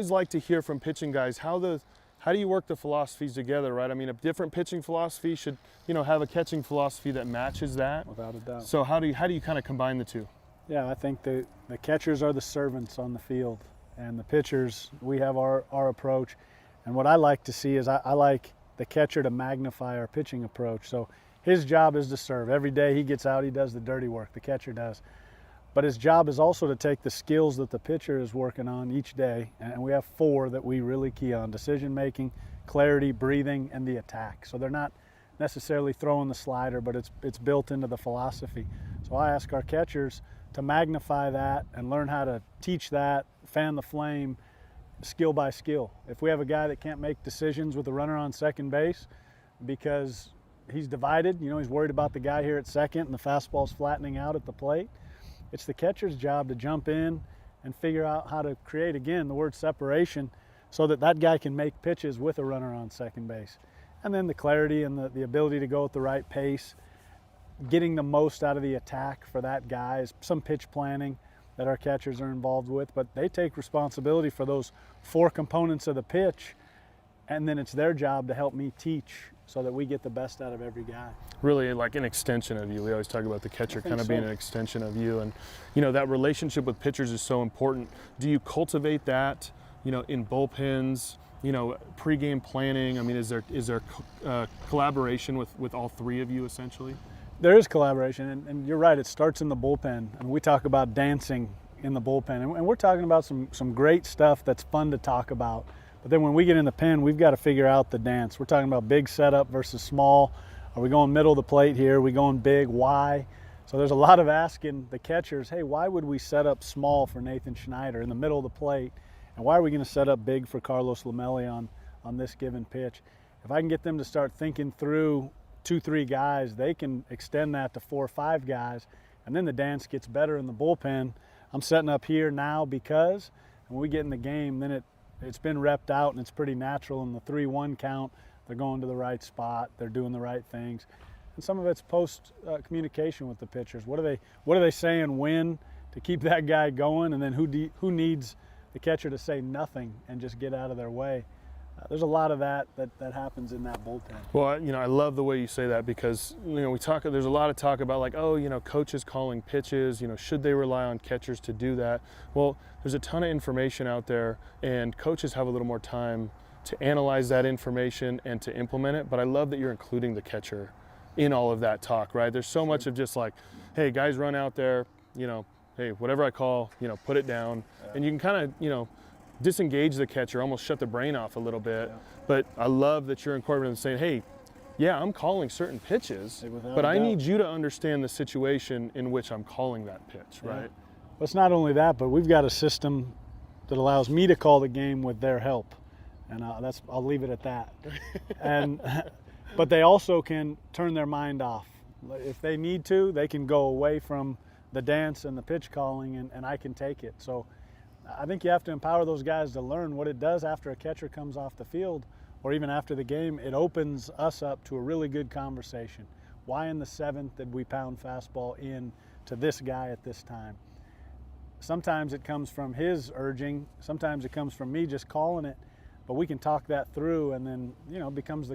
always like to hear from pitching guys how do you work the philosophies together, right? I mean, a different pitching philosophy should, have a catching philosophy that matches that. Without a doubt. So how do you kind of combine the two? Yeah, I think the catchers are the servants on the field, and the pitchers, we have our approach. And what I like to see is I like the catcher to magnify our pitching approach. So his job is to serve. Every day he gets out, he does the dirty work, the catcher does. But his job is also to take the skills that the pitcher is working on each day, and we have 4 that we really key on: decision making, clarity, breathing, and the attack. So they're not necessarily throwing the slider, but it's built into the philosophy. So I ask our catchers to magnify that and learn how to teach that, fan the flame, skill by skill. If we have a guy that can't make decisions with a runner on second base because he's divided, he's worried about the guy here at second and the fastball's flattening out at the plate, it's the catcher's job to jump in and figure out how to create, again, the word separation, so that guy can make pitches with a runner on second base. And then the clarity and the ability to go at the right pace, getting the most out of the attack for that guy is some pitch planning that our catchers are involved with, but they take responsibility for those 4 components of the pitch, and then it's their job to help me teach so that we get the best out of every guy. Really like an extension of you. We always talk about the catcher kind of being an extension of you, and that relationship with pitchers is so important. Do you cultivate that, in bullpens, pregame planning? I mean, is there collaboration with all 3 of you essentially? There is collaboration, and you're right, it starts in the bullpen. I mean, we talk about dancing in the bullpen, and we're talking about some great stuff that's fun to talk about. But then when we get in the pen, we've got to figure out the dance. We're talking about big setup versus small. Are we going middle of the plate here? Are we going big? Why? So there's a lot of asking the catchers, hey, why would we set up small for Nathan Schneider in the middle of the plate? And why are we going to set up big for Carlos Lamelli on this given pitch? If I can get them to start thinking through 2-3 guys, they can extend that to 4 or 5 guys, and then the dance gets better in the bullpen. I'm setting up here now because, and when we get in the game, then it's been repped out and it's pretty natural. In the 3-1 count, they're going to the right spot, they're doing the right things, and some of it's post communication with the pitchers. What are they saying when to keep that guy going, and then who needs the catcher to say nothing and just get out of their way? There's a lot of that happens in that bullpen. Well, I love the way you say that, because there's a lot of talk about coaches calling pitches, should they rely on catchers to do that? Well, there's a ton of information out there, and coaches have a little more time to analyze that information and to implement it. But I love that you're including the catcher in all of that talk, right? There's so much of just like, hey, guys, run out there, hey, whatever I call, put it down, and you can kind of, disengage the catcher, almost shut the brain off a little bit. Yeah. But I love that you're incorporating and saying, hey, yeah, I'm calling certain pitches, but I need you to understand the situation in which I'm calling that pitch, right? Well, it's not only that, but we've got a system that allows me to call the game with their help, and I'll leave it at that. But they also can turn their mind off. If they need to, they can go away from the dance and the pitch calling, and I can take it. So I think you have to empower those guys to learn what it does after a catcher comes off the field, or even after the game. It opens us up to a really good conversation. Why in the 7th did we pound fastball in to this guy at this time? Sometimes it comes from his urging, sometimes it comes from me just calling it, but we can talk that through, and then, it becomes the